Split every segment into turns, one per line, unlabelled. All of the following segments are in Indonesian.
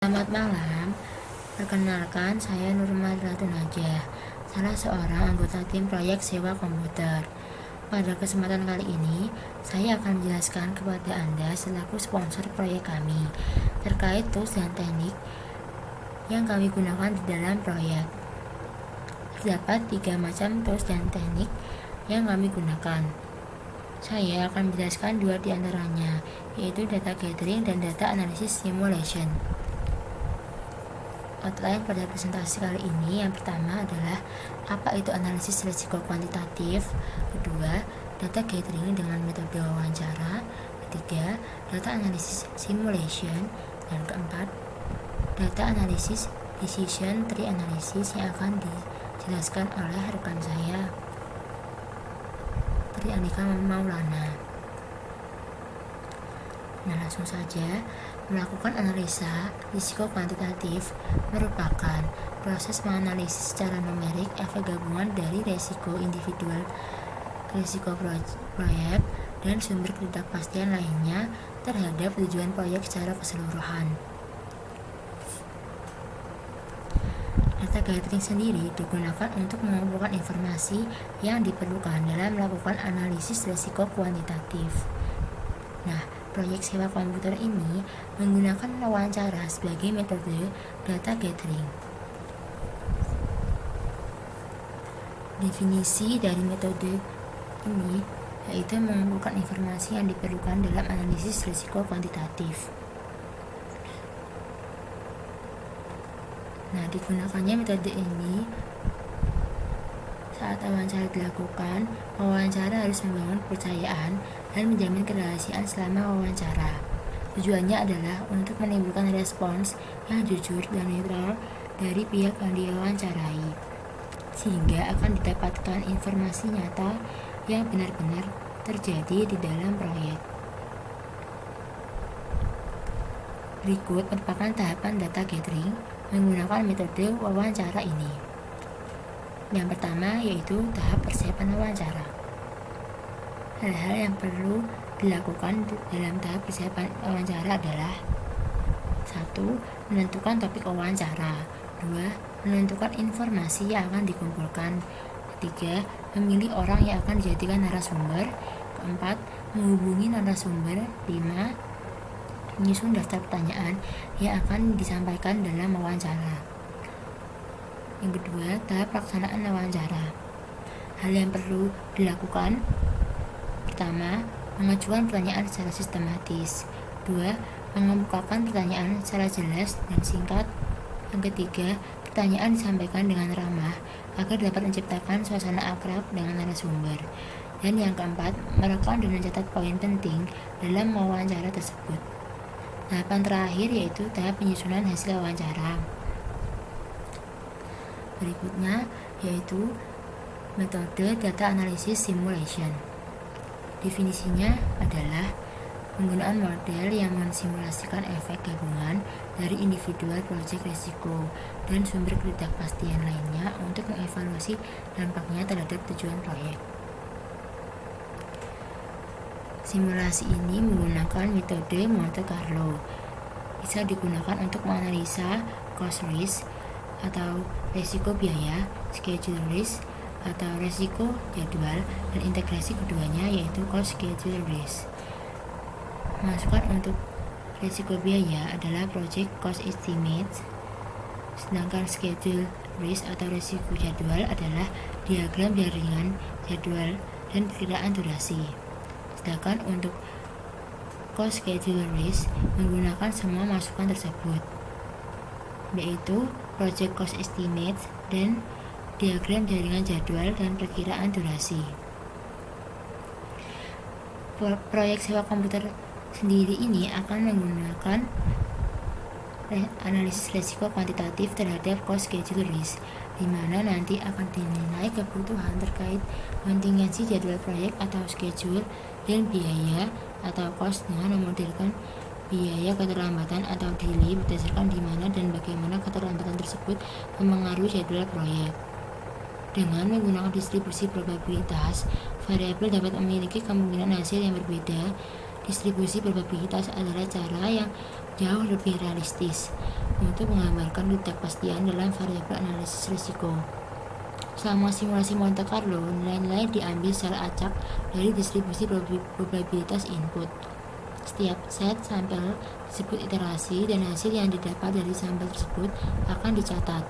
Selamat malam, perkenalkan saya Nurma Najah, salah seorang anggota tim proyek sewa komputer. Pada kesempatan kali ini, saya akan menjelaskan kepada Anda selaku sponsor proyek kami terkait tools dan teknik yang kami gunakan di dalam proyek. Terdapat 3 macam tools dan teknik yang kami gunakan. Saya akan menjelaskan 2 di antaranya, yaitu data gathering dan data analysis simulation. Outline pada presentasi kali ini, yang pertama adalah apa itu analisis risiko kuantitatif, kedua data gathering dengan metode wawancara, ketiga data analisis simulation, dan keempat data analisis decision tree analysis yang akan dijelaskan oleh rekan saya, Tri Andika Maulana. Nah, langsung saja. Melakukan analisa risiko kuantitatif merupakan proses menganalisis secara numerik efek gabungan dari risiko individual, risiko proyek, dan sumber ketidakpastian lainnya terhadap tujuan proyek secara keseluruhan. Data gathering sendiri digunakan untuk mengumpulkan informasi yang diperlukan dalam melakukan analisis risiko kuantitatif. Nah, proyek sewa komputer ini menggunakan wawancara sebagai metode data gathering. Definisi dari metode ini yaitu mengumpulkan informasi yang diperlukan dalam analisis risiko kuantitatif. Nah, digunakannya metode ini saat wawancara dilakukan, wawancara harus membangun kepercayaan dan menjamin kerahasiaan selama wawancara. Tujuannya adalah untuk menimbulkan respons yang jujur dan netral dari pihak yang diwawancarai, sehingga akan didapatkan informasi nyata yang benar-benar terjadi di dalam proyek. Berikut merupakan tahapan data gathering menggunakan metode wawancara ini. Yang pertama yaitu tahap persiapan wawancara. Hal-hal yang perlu dilakukan dalam tahap persiapan wawancara adalah 1. Menentukan topik wawancara. 2. Menentukan informasi yang akan dikumpulkan. 3. Memilih orang yang akan dijadikan narasumber. 4. Menghubungi narasumber. 5. Menyusun daftar pertanyaan yang akan disampaikan dalam wawancara. Yang kedua, tahap pelaksanaan wawancara. Hal yang perlu dilakukan: pertama, mengajukan pertanyaan secara sistematis. 2. Mengemukakan pertanyaan secara jelas dan singkat. Yang ketiga, pertanyaan disampaikan dengan ramah agar dapat menciptakan suasana akrab dengan narasumber. Dan yang keempat, merekam dan mencatat poin penting dalam wawancara tersebut. Tahapan terakhir yaitu tahap penyusunan hasil wawancara. Berikutnya yaitu metode data analysis simulation. Definisinya adalah penggunaan model yang mensimulasikan efek gabungan dari individual proyek risiko dan sumber ketidakpastian lainnya untuk mengevaluasi dampaknya terhadap tujuan proyek. Simulasi ini menggunakan metode Monte Carlo. Bisa digunakan untuk menganalisa cost risk atau resiko biaya, schedule risk atau resiko jadwal, dan integrasi keduanya yaitu cost schedule risk. Masukan untuk resiko biaya adalah project cost estimate, sedangkan schedule risk atau resiko jadwal adalah diagram jaringan jadwal dan perkiraan durasi. Sedangkan untuk cost schedule risk menggunakan semua masukan tersebut, yaitu project cost estimate dan diagram jaringan jadwal dan perkiraan durasi. Proyek sewa komputer sendiri ini akan menggunakan analisis risiko kuantitatif terhadap cost schedule risk, di mana nanti akan dinilai kebutuhan terkait kontingensi jadwal proyek atau schedule dan biaya atau cost dengan memodelkan biaya keterlambatan atau delay berdasarkan di mana dan bagaimana keterlambatan tersebut memengaruhi jadwal proyek. Dengan menggunakan distribusi probabilitas, variabel dapat memiliki kemungkinan hasil yang berbeda. Distribusi probabilitas adalah cara yang jauh lebih realistis untuk menggambarkan ketidakpastian dalam variabel analisis risiko. Selama simulasi Monte Carlo, nilai-nilai diambil secara acak dari distribusi probabilitas input. Setiap set sampel disebut iterasi, dan hasil yang didapat dari sampel tersebut akan dicatat.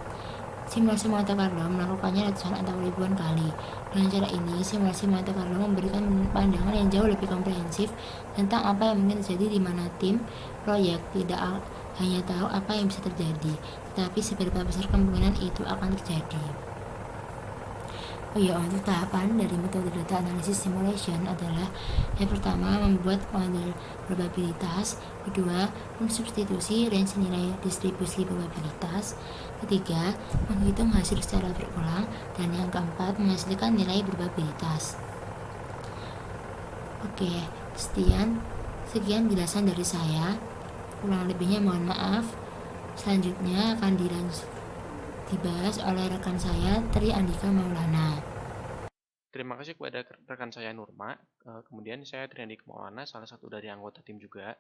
Simulasi Monte Carlo melakukannya ratusan atau ribuan kali. Dengan cara ini, simulasi Monte Carlo memberikan pandangan yang jauh lebih komprehensif tentang apa yang mungkin terjadi, di mana tim proyek tidak hanya tahu apa yang bisa terjadi, tetapi seberapa besar kemungkinan itu akan terjadi. Untuk tahapan dari metode data analisis simulation adalah: yang pertama, membuat model probabilitas; kedua, mensubstitusi range nilai distribusi probabilitas; ketiga, menghitung hasil secara berulang; dan yang keempat, menghasilkan nilai probabilitas. Sekian jelasan dari saya. Kurang lebihnya mohon maaf. Selanjutnya akan dibahas oleh rekan saya, Tri Andika Maulana.
Terima kasih kepada rekan saya Nurma. Kemudian saya Tri Andika Maulana, salah satu dari anggota tim juga,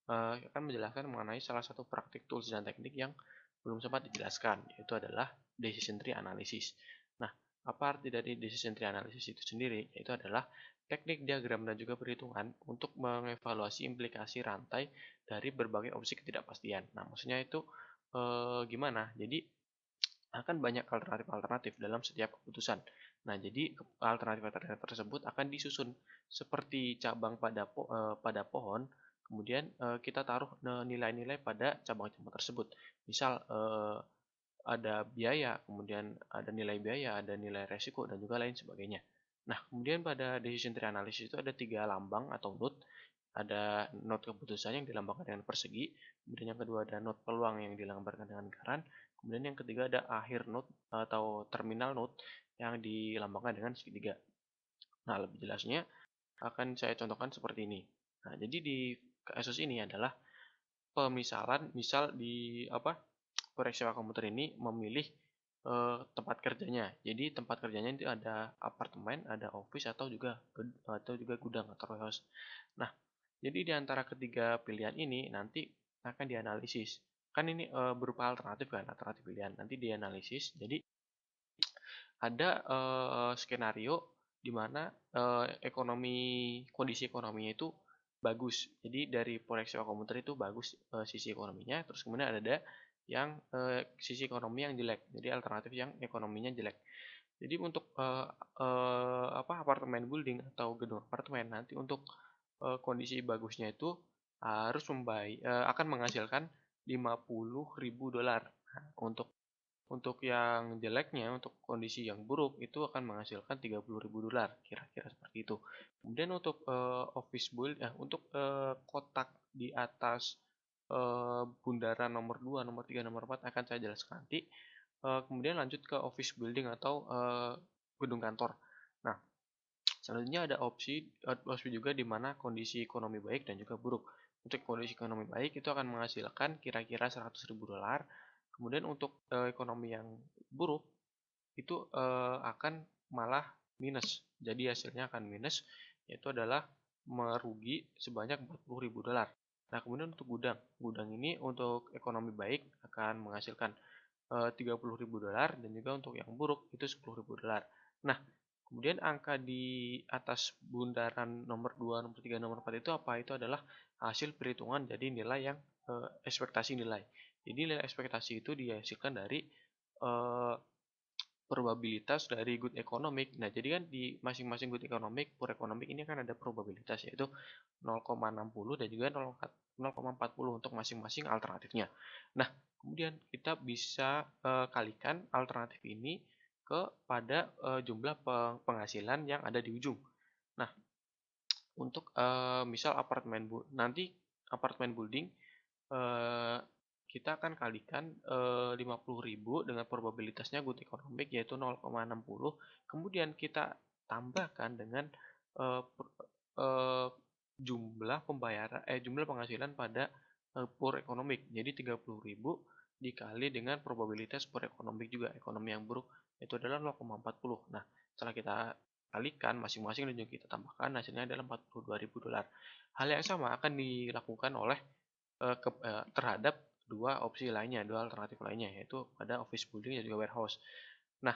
akan menjelaskan mengenai salah satu praktik tools dan teknik yang belum sempat dijelaskan, yaitu adalah decision tree analysis. Nah, apa arti dari decision tree analysis itu sendiri? Yaitu adalah teknik diagram dan juga perhitungan untuk mengevaluasi implikasi rantai dari berbagai opsi ketidakpastian. Nah, maksudnya itu gimana? Jadi akan banyak alternatif-alternatif dalam setiap keputusan. Nah, jadi alternatif-alternatif tersebut akan disusun seperti cabang pada pohon. Kemudian kita taruh nilai-nilai pada cabang-cabang tersebut. Misal ada biaya, kemudian ada nilai biaya, ada nilai resiko, dan juga lain sebagainya. Nah, kemudian pada decision tree analysis itu ada 3 lambang atau node. Ada node keputusan yang dilambangkan dengan persegi, kemudian yang kedua ada node peluang yang dilambangkan dengan lingkaran, kemudian yang ketiga ada akhir node atau terminal node yang dilambangkan dengan segitiga. Nah, lebih jelasnya akan saya contohkan seperti ini. Nah, jadi di kasus ini adalah pemisalan, misal di proyek sewa komputer ini memilih tempat kerjanya. Jadi tempat kerjanya itu ada apartemen, ada office, atau juga gudang atau warehouse. Nah, jadi di antara ketiga pilihan ini nanti akan dianalisis. Kan ini berupa alternatif kan, alternatif pilihan. Nanti dianalisis. Jadi ada skenario di mana kondisi ekonominya itu bagus. Jadi dari proyek sewa komputer itu bagus sisi ekonominya. Terus kemudian ada yang sisi ekonomi yang jelek. Jadi alternatif yang ekonominya jelek. Jadi untuk apartemen building atau gedung apartemen nanti untuk kondisi bagusnya itu harus akan menghasilkan $50.000. Nah, untuk yang jeleknya, untuk kondisi yang buruk itu akan menghasilkan $30.000, kira-kira seperti itu. Kemudian untuk untuk kotak di atas bundaran nomor 2, nomor 3, nomor 4 akan saya jelaskan nanti. Kemudian lanjut ke office building atau gedung kantor. Nah, selanjutnya ada opsi juga di mana kondisi ekonomi baik dan juga buruk. Untuk kondisi ekonomi baik itu akan menghasilkan kira-kira $100.000. Kemudian untuk ekonomi yang buruk itu akan malah minus. Jadi hasilnya akan minus, yaitu adalah merugi sebanyak $40.000. Nah, kemudian untuk gudang ini untuk ekonomi baik akan menghasilkan $30.000, dan juga untuk yang buruk itu $10.000. Nah, kemudian angka di atas bundaran nomor 2, nomor 3, nomor 4 itu apa? Itu adalah hasil perhitungan jadi nilai yang ekspektasi nilai. Jadi nilai ekspektasi itu dihasilkan dari probabilitas dari good economic. Nah, jadi kan di masing-masing good economic, poor economic ini kan ada probabilitas, yaitu 0,60 dan juga 0,40 untuk masing-masing alternatifnya. Nah, kemudian kita bisa kalikan alternatif ini pada jumlah penghasilan yang ada di ujung. Nah, untuk misal nanti apartemen building kita akan kalikan 50.000 dengan probabilitasnya good economic yaitu 0,60. Kemudian kita tambahkan dengan jumlah penghasilan pada poor economic. Jadi 30.000 dikali dengan probabilitas poor economic juga, ekonomi yang buruk, itu adalah 0,40. Nah, setelah kita kalikan masing-masing dan juga kita tambahkan, hasilnya adalah $42.000. Hal yang sama akan dilakukan oleh terhadap dua opsi lainnya, dua alternatif lainnya, yaitu pada office building dan juga warehouse. Nah,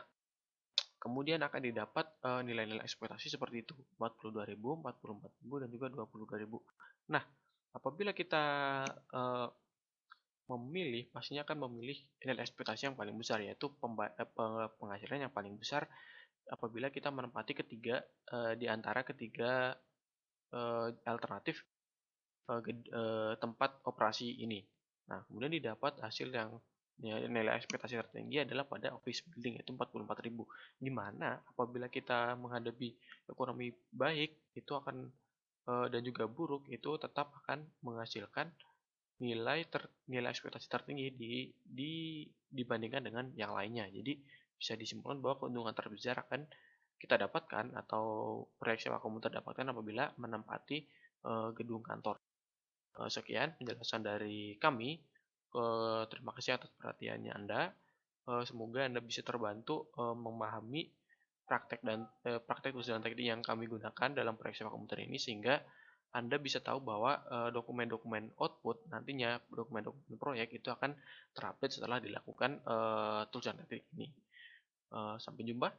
kemudian akan didapat nilai-nilai ekspektasi seperti itu, 42.000, 44.000, dan juga 22.000. Nah, apabila kita memilih, pastinya akan memilih nilai ekspektasi yang paling besar, yaitu penghasilan yang paling besar apabila kita menempati di antara ketiga alternatif tempat operasi ini. Nah, kemudian didapat hasil yang nilai ekspektasi tertinggi adalah pada office building, yaitu 44.000. Di mana apabila kita menghadapi ekonomi baik itu akan dan juga buruk, itu tetap akan menghasilkan nilai ekspektasi tertinggi dibandingkan dengan yang lainnya. Jadi bisa disimpulkan bahwa keuntungan terbesar akan kita dapatkan atau proyeksi kamu terdapatkan apabila menempati gedung kantor. Sekian penjelasan dari kami. Terima kasih atas perhatiannya Anda. Semoga Anda bisa terbantu memahami praktek tulis dan teknik yang kami gunakan dalam proyeksi komputer ini, sehingga Anda bisa tahu bahwa dokumen-dokumen output nantinya, dokumen-dokumen proyek itu akan terupdate setelah dilakukan tulisan teknik ini. Sampai jumpa.